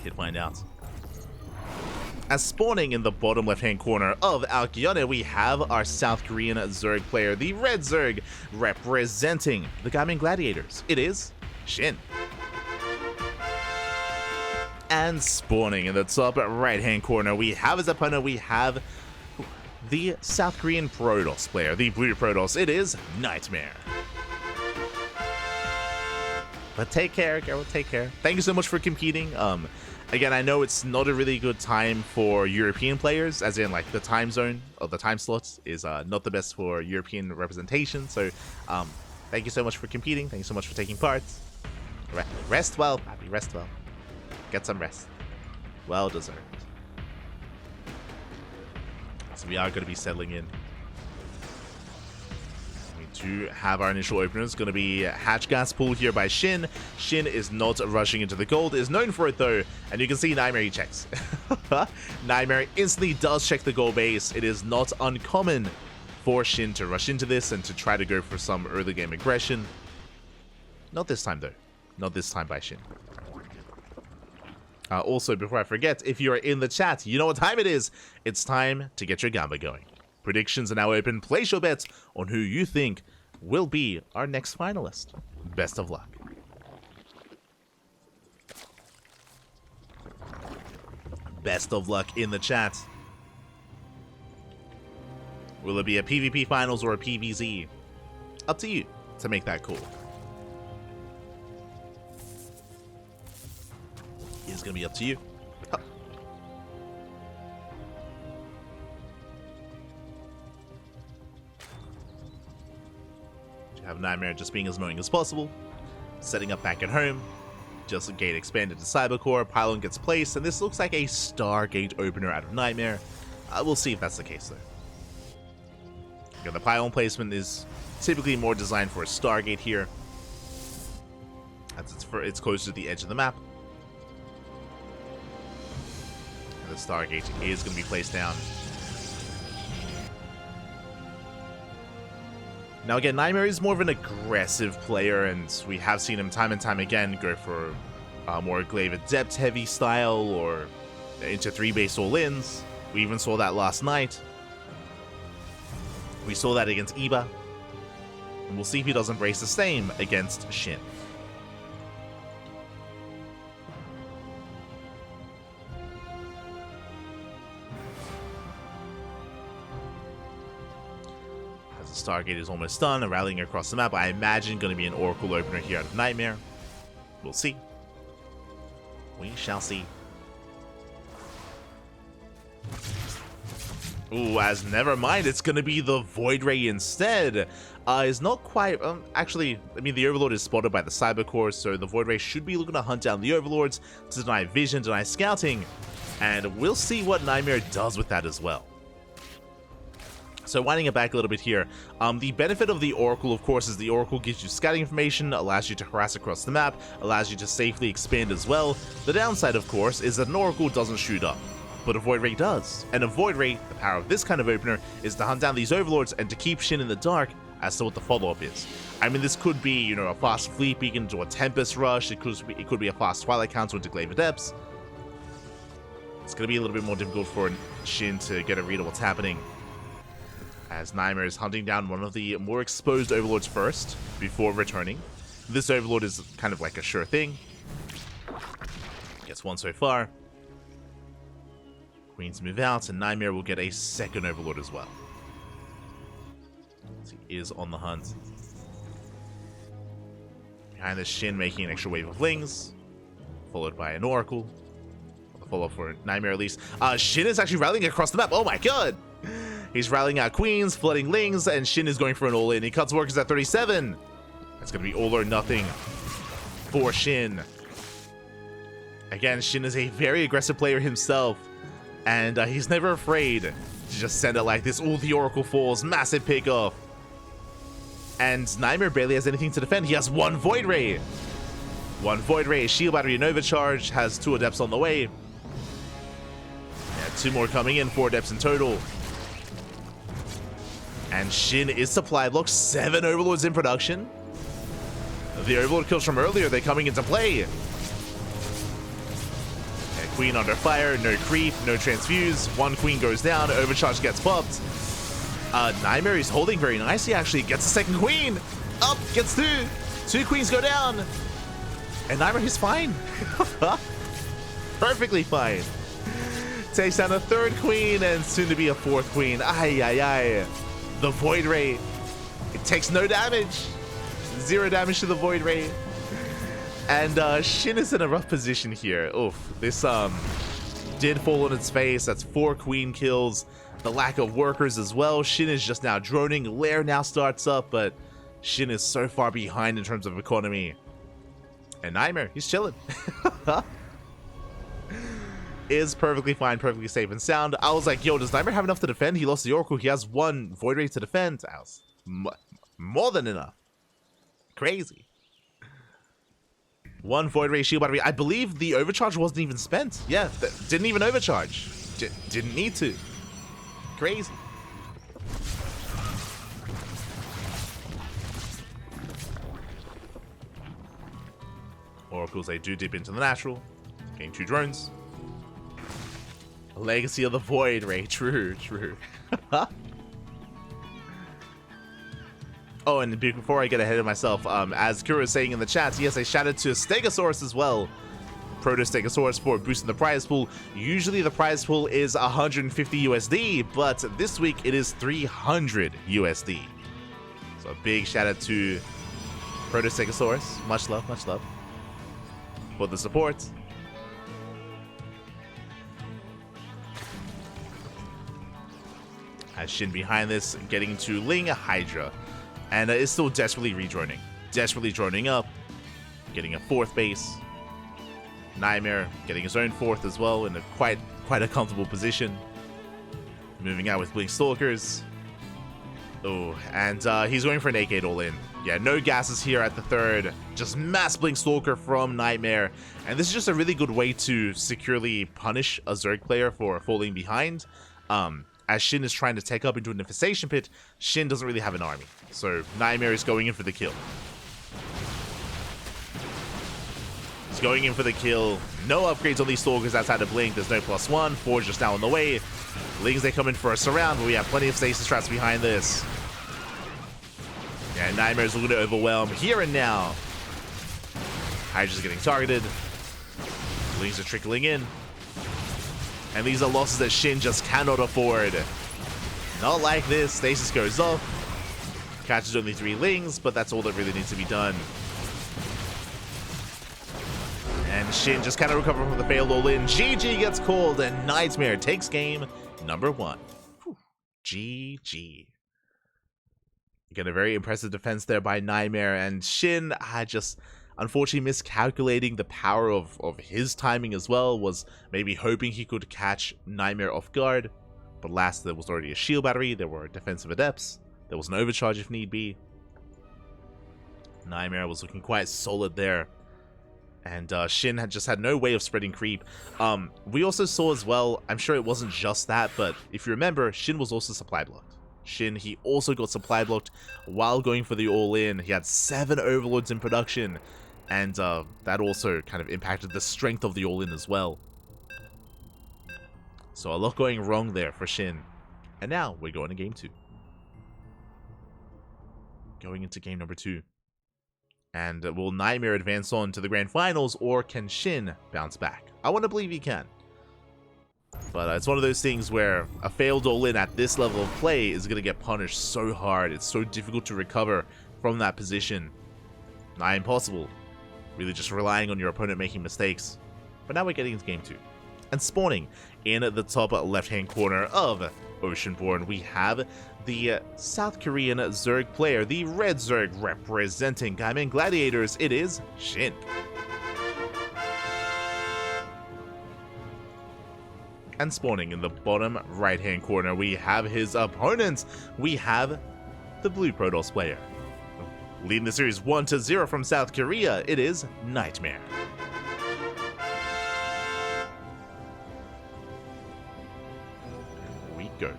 He'd find out. As spawning in the bottom left-hand corner of Alkyone, we have our South Korean Zerg player, the Red Zerg, representing the Gaming Gladiators. It is Shin. And spawning in the top right-hand corner, we have his opponent, we have the South Korean Protoss player, the Blue Protoss. It is Nightmare. But take care, Geralt, take care. Thank you so much for competing. Again, I know it's not a really good time for European players, as in like the time zone or the time slots is not the best for European representation. So thank you so much for competing. Thank you so much for taking part. Rest well, Pappy, rest well. Get some rest. Well deserved. So we are going to be settling in. To have our initial opener is going to be Hatch Gas Pool here by Shin. Shin is not rushing into the gold, is known for it though, and you can see Nightmare checks. Nightmare instantly does check the gold base. It is not uncommon for Shin to rush into this and to try to go for some early game aggression. Not this time though. Not this time by Shin. Also, before I forget, if you are in the chat, you know what time it is. It's time to get your Gamba going. Predictions are now open. Place your bets on who you think will be our next finalist. Best of luck. Best of luck in the chat. Will it be a PvP finals or a PvZ? Up to you to make that call. It's going to be up to you. Have Nightmare just being as annoying as possible, setting up back at home, just a gate expanded to Cybercore, Pylon gets placed, and this looks like a Stargate opener out of Nightmare. We'll see if that's the case though. Again, the Pylon placement is typically more designed for a Stargate here, as it's closer to the edge of the map. And the Stargate is going to be placed down. Now again, Nightmare is more of an aggressive player, and we have seen him time and time again go for more Glaive Adept heavy style or into 3-base all-ins. We even saw that last night. We saw that against Iba. And we'll see if he does embrace the same against Shin. Stargate is almost done, rallying across the map. I imagine going to be an Oracle opener here out of Nightmare. We'll see. We shall see. Ooh, as never mind, it's going to be the Void Ray instead. Is not quite... actually, I mean, the Overlord is spotted by the Cybercore, so the Void Ray should be looking to hunt down the Overlords to deny vision, deny scouting, and we'll see what Nightmare does with that as well. So winding it back a little bit here, the benefit of the Oracle, of course, is the Oracle gives you scouting information, allows you to harass across the map, allows you to safely expand as well. The downside, of course, is that an Oracle doesn't shoot up, but a Void Ray does. And a Void Ray, the power of this kind of opener, is to hunt down these Overlords and to keep Shin in the dark as to what the follow-up is. I mean, this could be, you know, a fast Fleet Beacon into a Tempest Rush, it could be a fast Twilight Council into Glaive Adepts. It's going to be a little bit more difficult for Shin to get a read of what's happening, as Nightmare is hunting down one of the more exposed Overlords first, before returning. This Overlord is kind of like a sure thing. Gets one so far. Queens move out, and Nightmare will get a second Overlord as well. So he is on the hunt. Behind the Shin making an extra wave of Lings, followed by an Oracle. The follow-up for Nightmare at least. Shin is actually rallying across the map. Oh my god! He's rallying out Queens, flooding Lings, and Shin is going for an all-in. He cuts Workers at 37. That's going to be all or nothing for Shin. Again, Shin is a very aggressive player himself, and he's never afraid to just send it like this. All the Oracle falls, massive pickoff. And Nightmare barely has anything to defend. He has one Void Ray. One Void Ray, Shield Battery, and Overcharge, has 2 Adepts on the way. Yeah, 2 more coming in, 4 Adepts in total. And Shin is supply blocked, 7 Overlords in production. The Overlord kills from earlier, they're coming into play. Queen under fire, no creep, no transfuse. One queen goes down, overcharge gets popped. Nightmare is holding very nicely, actually. Gets a second queen. Up, gets two. Two queens go down. And Nightmare is fine. Perfectly fine. Takes down a third queen and soon to be a fourth queen. Ay, ay, ay. The Void Ray. It takes no damage. 0 damage to the Void Ray. And Shin is in a rough position here. Oof. This did fall on its face. That's 4 queen kills. The lack of workers as well. Shin is just now droning. Lair now starts up, but Shin is so far behind in terms of economy. And Nightmare, he's chilling. Is perfectly fine, perfectly safe and sound. I was like, yo, does Nightmare have enough to defend? He lost the Oracle. He has 1 Void Ray to defend. I was more than enough. Crazy. 1 Void Ray shield battery. I believe the overcharge wasn't even spent. Yeah, didn't even overcharge. Didn't need to. Crazy. Oracles, they do dip into the natural. Getting 2 drones. Legacy of the Void Ray. True, true. Oh, and before I get ahead of myself, as Kuro is saying in the chat, yes, I shouted to Stegosaurus as well. Proto Stegosaurus for boosting the prize pool. Usually the prize pool is 150 USD, but this week it is 300 USD. So a big shout out to Proto Stegosaurus. Much love for the support. As Shin behind this, getting to Ling Hydra. And is still desperately redroning. Desperately droning up. Getting a 4th base. Nightmare getting his own 4th as well in a quite a comfortable position. Moving out with Blink Stalkers. Oh, and he's going for an 8-gate all-in. Yeah, no gases here at the 3rd. Just mass Blink Stalker from Nightmare. And this is just a really good way to securely punish a Zerg player for falling behind. As Shin is trying to take up into an Infestation Pit, Shin doesn't really have an army. So Nightmare is going in for the kill. He's going in for the kill. No upgrades on these Stalkers outside of Blink. There's no +1. Forge just now on the way. Lings, they come in for a surround, but we have plenty of stasis traps behind this. Yeah, Nightmare's looking to overwhelm here and now. Hydra's getting targeted. Lings are trickling in. And these are losses that Shin just cannot afford. Not like this. Stasis goes off. Catches only 3 Lings, but that's all that really needs to be done. And Shin just cannot recover from the failed all-in. GG gets called, and Nightmare takes game number 1. Whew. GG. Again, a very impressive defense there by Nightmare, and Shin just unfortunately miscalculating the power of his timing as well, was maybe hoping he could catch Nightmare off guard. But last, there was already a shield battery, there were defensive adepts, there was an overcharge if need be. Nightmare was looking quite solid there. And Shin had just had no way of spreading creep. We also saw as well, I'm sure it wasn't just that, but if you remember, Shin was also supply blocked. Shin, he also got supply blocked while going for the all-in. He had 7 overlords in production, and that also kind of impacted the strength of the all-in as well. So a lot going wrong there for Shin. And now we're going to game 2. Going into game number 2. And will Nightmare advance on to the grand finals, or can Shin bounce back? I want to believe he can. But it's one of those things where a failed all-in at this level of play is going to get punished so hard. It's so difficult to recover from that position. Nigh impossible. Really just relying on your opponent making mistakes. But now we're getting into game 2. And spawning in the top left-hand corner of Oceanborn, we have the South Korean Zerg player, the Red Zerg representing Gaimin Gladiators. It is Shin. And spawning in the bottom right-hand corner, we have his opponents. We have the Blue Protoss player. Leading the series 1-0 from South Korea, it is Nightmare. Here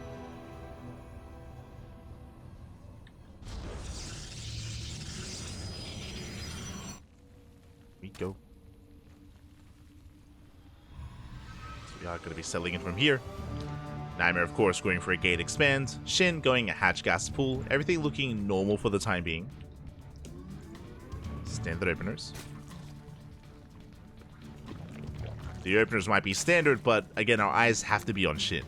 we go. We are going to be settling in from here. Nightmare, of course, going for a gate expand. Shin going a hatch gas pool. Everything looking normal for the time being. Standard openers. The openers might be standard, but again, our eyes have to be on Shin.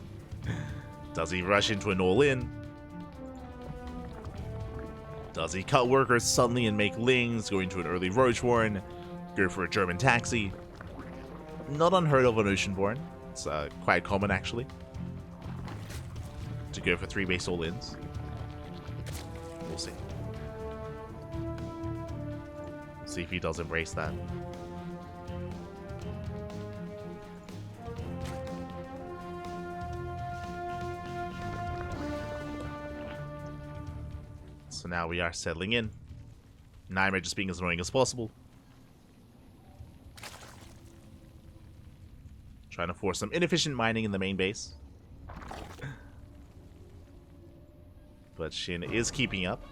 Does he rush into an all-in? Does he cut workers suddenly and make Lings, go into an early Roachborn, go for a German taxi? Not unheard of on Oceanborn. It's quite common, actually, to go for 3 base all-ins. We'll see. See if he does embrace that. So now we are settling in. Nightmare just being as annoying as possible. Trying to force some inefficient mining in the main base. But Shin is keeping up.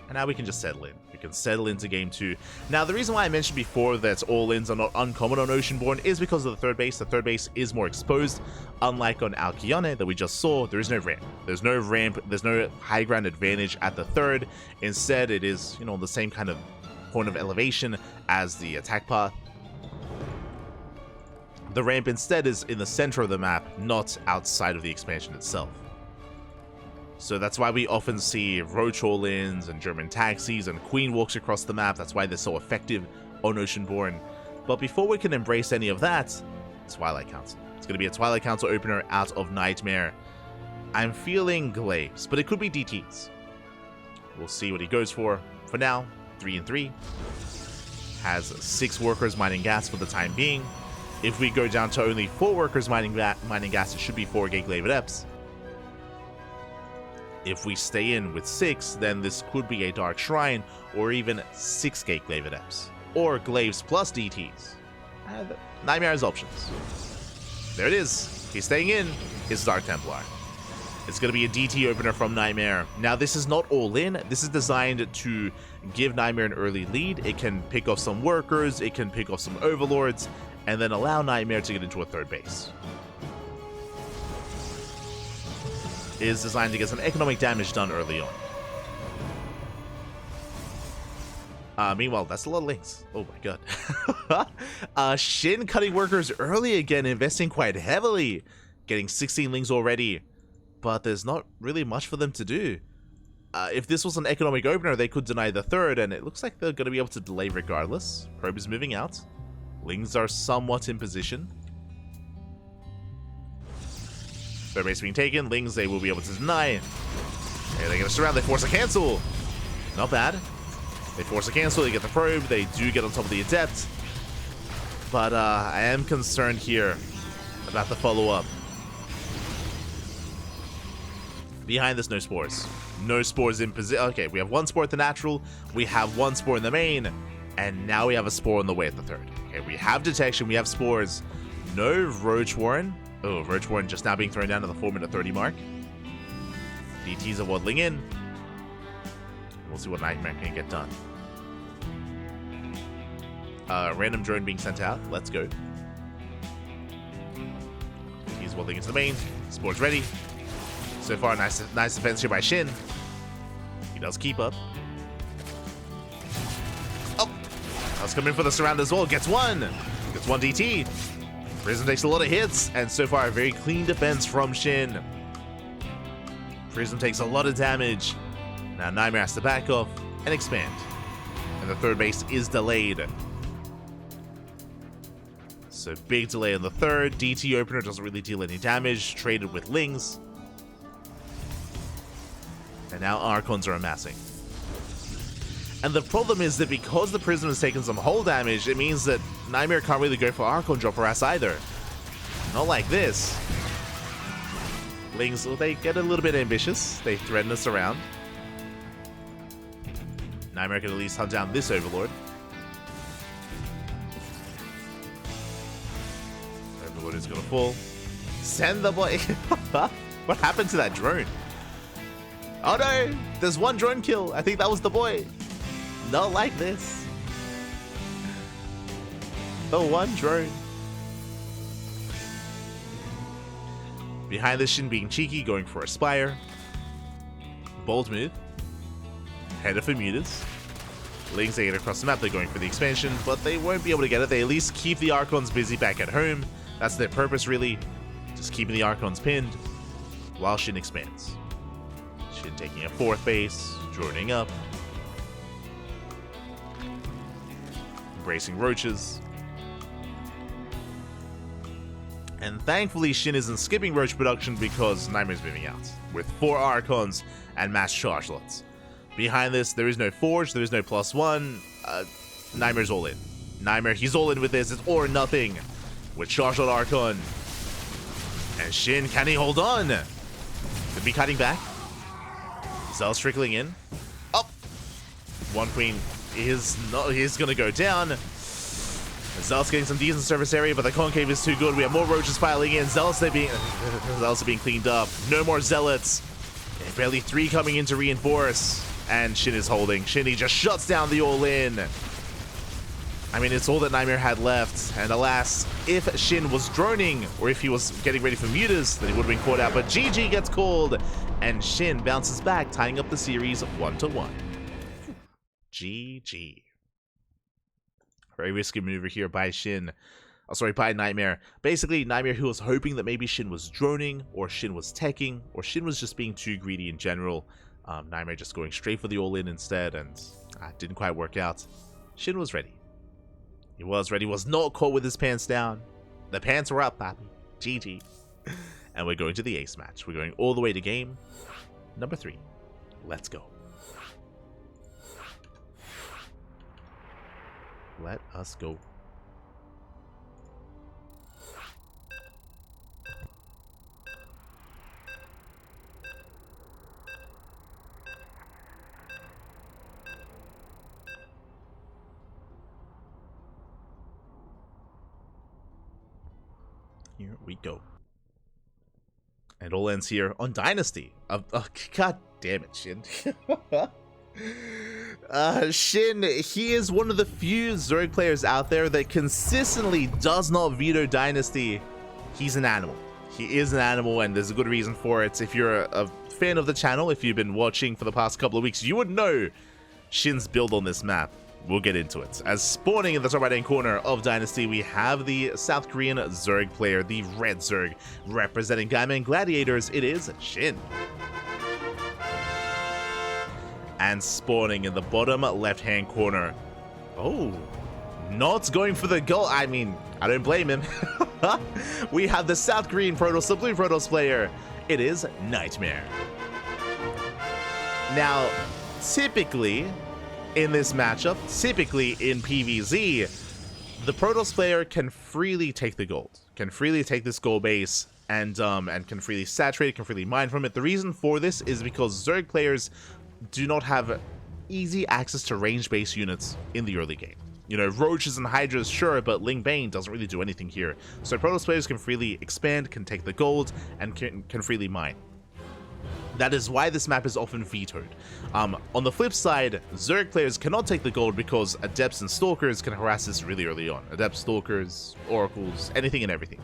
And now we can just settle in. We can settle into game 2. Now, the reason why I mentioned before that all-ins are not uncommon on Oceanborn is because of the third base. The third base is more exposed. Unlike on Alkyone that we just saw, there is no ramp. There's no ramp. There's no high ground advantage at the third. Instead, it is, you know, the same kind of point of elevation as the attack path. The ramp instead is in the center of the map, not outside of the expansion itself. So that's why we often see Roach all-ins and German taxis and Queen walks across the map. That's why they're so effective on Oceanborn. But before we can embrace any of that, Twilight Council. It's going to be a Twilight Council opener out of Nightmare. I'm feeling Glaives, but it could be DTs. We'll see what he goes for. For now, 3 and 3. Has 6 workers mining gas for the time being. If we go down to only 4 workers mining gas, it should be 4 Gate Glaive Adepts. If we stay in with 6, then this could be a Dark Shrine, or even 6 Gate Glaive Adepts. Or Glaives plus DTs. Nightmare has options. There it is. He's staying in. It's Dark Templar. It's going to be a DT opener from Nightmare. Now, this is not all in. This is designed to give Nightmare an early lead. It can pick off some workers. It can pick off some overlords. And then allow Nightmare to get into a third base. It is designed to get some economic damage done early on. Meanwhile, that's a lot of links. Oh my god. Shin cutting workers early again, investing quite heavily. Getting 16 links already. But there's not really much for them to do. If this was an economic opener, they could deny the third, and it looks like they're going to be able to delay regardless. Probe is moving out. Lings are somewhat in position. Third base being taken. Lings, they will be able to deny. Okay, they're going to surround. They force a cancel. Not bad. They force a cancel. They get the probe. They do get on top of the adept. But I am concerned here about the follow-up. Behind this, no spores. No spores in position. Okay, we have 1 spore at the natural. We have 1 spore in the main. And now we have a spore on the way at the third. Okay, we have detection. We have spores. No Roach Warren. Oh, Roach Warren just now being thrown down to the 4-minute 30 mark. DTs are waddling in. We'll see what Nightmare can get done. Random drone being sent out. Let's go. He's waddling into the main. Spores ready. So far, nice defense here by Shin. He does keep up. Oh! That's coming for the surround as well. Gets 1. Gets 1 DT. Prism takes a lot of hits, and so far a very clean defense from Shin. Prism takes a lot of damage. Now Nightmare has to back off and expand. And the third base is delayed. So big delay on the third. DT opener doesn't really deal any damage. Traded with Lings. And now Archons are amassing. And the problem is that because the Prism has taken some hull damage, it means that Nightmare can't really go for Archon drop harass either. Not like this. Lings, well, they get a little bit ambitious. They threaten us around. Nightmare can at least hunt down this Overlord. Overlord is gonna fall. Send the boy. What happened to that drone? Oh no! There's 1 drone kill. I think that was the boy. Not like this. The 1 drone. Behind this, Shin being cheeky, going for a Spire. Bold move. Header for Mutas. Lings they get across the map, they're going for the expansion, but they won't be able to get it. They at least keep the Archons busy back at home. That's their purpose, really. Just keeping the Archons pinned while Shin expands. Shin taking a 4th base, droning up. Embracing Roaches. And thankfully, Shin isn't skipping Roach production because Nightmare's moving out with 4 Archons and mass charge lots. Behind this, there is no Forge, there is no +1. Nightmare's all in. Nightmare, he's all in with this. It's all or nothing with charge lot Archon. And Shin, can he hold on? Could be cutting back. Zealous trickling in. Up. One Queen is gonna go down. Zealous getting some decent surface area, but the concave is too good. We have more Roaches piling in. Zealous are being cleaned up. No more Zealots. Barely 3 coming in to reinforce. And Shin is holding. Shin, he just shuts down the all-in. I mean, it's all that Nightmare had left. And alas, if Shin was droning, or if he was getting ready for Mutas, then he would have been caught out. But GG gets called, and Shin bounces back, tying up the series 1-1. GG. Very risky maneuver here by Shin. Oh, sorry, by Nightmare. Basically, Nightmare, who was hoping that maybe Shin was droning, or Shin was teching, or Shin was just being too greedy in general. Nightmare just going straight for the all-in instead, and it didn't quite work out. Shin was ready. He was ready, was not caught with his pants down. The pants were up, papi. GG. And we're going to the ace match. We're going all the way to game number 3. Let's go. Let us go. Here we go. And all ends here on Dynasty. God damn it, Shin. Shin, he is one of the few Zerg players out there that consistently does not veto Dynasty. He's an animal. He is an animal, and there's a good reason for it. If you're a fan of the channel, if you've been watching for the past couple of weeks, you would know Shin's build on this map. We'll get into it. As spawning in the top right-hand corner of Dynasty, we have the South Korean Zerg player, the Red Zerg. Representing Gaiman Gladiators, it is Shin. And spawning in the bottom left-hand corner. Oh, not going for the goal. I mean, I don't blame him. We have the South Korean Protoss, the Blue Protoss player. It is Nightmare. Now, typically in this matchup, typically in PvZ, the Protoss player can freely take the gold, can freely take this gold base, and can freely saturate it, can freely mine from it. The reason for this is because Zerg players do not have easy access to range-based units in the early game. You know, Roaches and Hydras, sure, but Ling Bane doesn't really do anything here. So Protoss players can freely expand, can take the gold, and can freely mine. That is why this map is often vetoed. On the flip side, Zerg players cannot take the gold because Adepts and Stalkers can harass this really early on. Adepts, Stalkers, Oracles, anything and everything.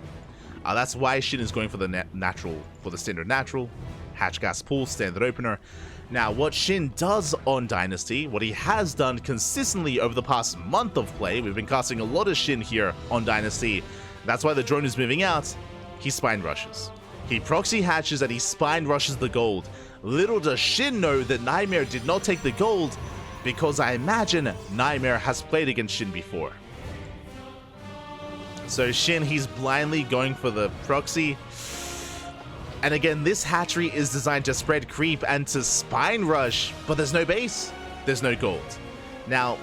That's why Shin is going for the standard natural, Hatch Gas Pool, standard opener. Now, what Shin does on Dynasty, what he has done consistently over the past month of play, we've been casting a lot of Shin here on Dynasty, that's why the drone is moving out, he spine rushes. He proxy hatches and he spine rushes the gold. Little does Shin know that Nightmare did not take the gold, because I imagine Nightmare has played against Shin before. So Shin, he's blindly going for the proxy. And again, this hatchery is designed to spread creep and to spine rush, but there's no base, there's no gold. Now,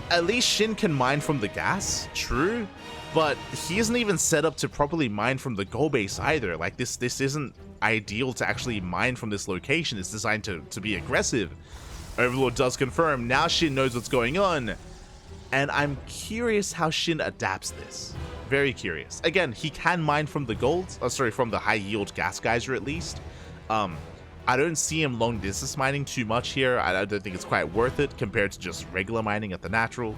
at least Shin can mine from the gas, true, but he isn't even set up to properly mine from the gold base either. Like, this isn't ideal to actually mine from this location. It's designed to be aggressive. Overlord does confirm, now Shin knows what's going on, and I'm curious how Shin adapts this. Very curious. Again, he can mine from the gold, from the high yield gas geyser at least. I don't see him long distance mining too much here. I don't think it's quite worth it compared to just regular mining at the natural.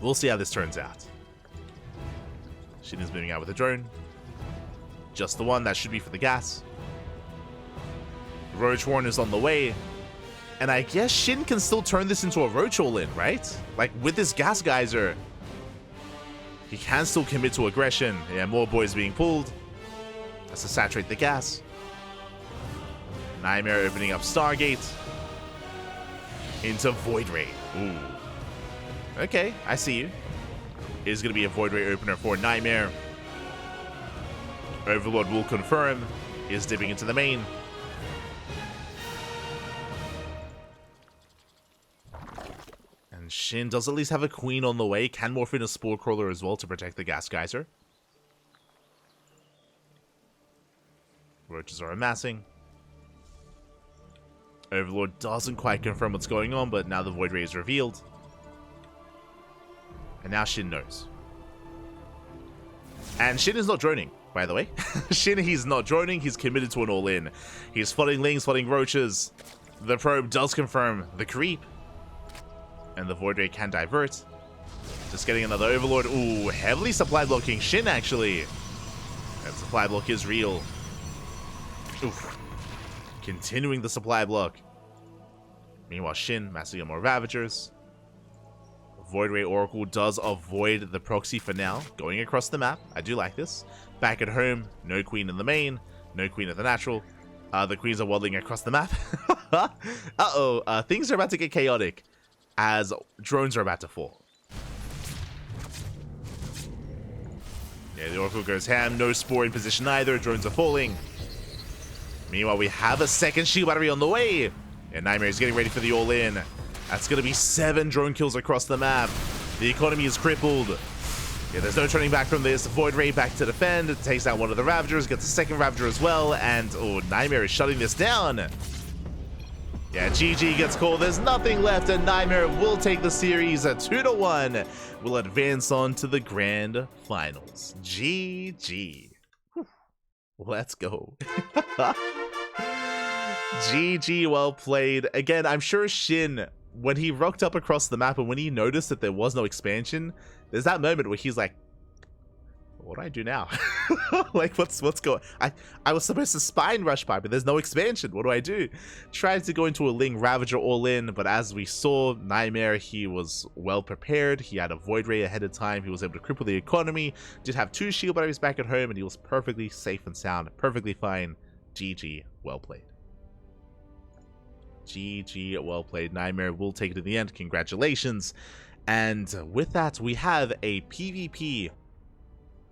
We'll see how this turns out. Shin is moving out with a drone. Just the one. That should be for the gas. Roach Warren is on the way. And I guess Shin can still turn this into a Roach all-in, right? Like, with this gas geyser, he can still commit to aggression. Yeah, more boys being pulled. Has to saturate the gas. Nightmare opening up Stargate. Into Void Ray. Ooh. Okay, I see you. It is going to be a Void Ray opener for Nightmare. Overlord will confirm. Is dipping into the main. And Shin does at least have a Queen on the way. Can morph in a Spore Crawler as well to protect the gas geyser. Roaches are amassing. Overlord doesn't quite confirm what's going on, but now the Void Ray is revealed. And now Shin knows. And Shin is not droning, by the way. Shin, he's not droning, he's committed to an all-in. He's flooding Lings, flooding Roaches. The probe does confirm the creep. And the Void Ray can divert. Just getting another Overlord. Ooh, heavily supply blocking Shin, actually. That supply block is real. Oof. Continuing the supply block. Meanwhile, Shin massing up more Ravagers. Void Ray Oracle does avoid the proxy for now. Going across the map. I do like this. Back at home, no Queen in the main. No Queen at the natural. The Queens are waddling across the map. Uh-oh. Things are about to get chaotic. As drones are about to fall. Yeah, the Oracle goes ham. No Spore in position either. Drones are falling. Meanwhile, we have a second shield battery on the way. And Nightmare is getting ready for the all-in. That's going to be 7 drone kills across the map. The economy is crippled. Yeah, there's no turning back from this. Void Ray back to defend. It takes out one of the Ravagers. Gets a second Ravager as well. And, oh, Nightmare is shutting this down. Yeah, GG gets called. There's nothing left, and Nightmare will take the series 2-1. Will advance on to the grand finals. GG. Whew. Let's go. GG, well played. Again, I'm sure Shin, when he rocked up across the map and when he noticed that there was no expansion, there's that moment where he's like, what do I do now? Like, what's going? I was supposed to spine rush by, but there's no expansion. What do I do? Tried to go into a Ling Ravager all in, but as we saw, Nightmare, he was well prepared. He had a Void Ray ahead of time. He was able to cripple the economy. Did have 2 shield batteries back at home, and he was perfectly safe and sound. Perfectly fine. GG, well played. GG, well played. Nightmare will take it to the end. Congratulations. And with that, we have a PvP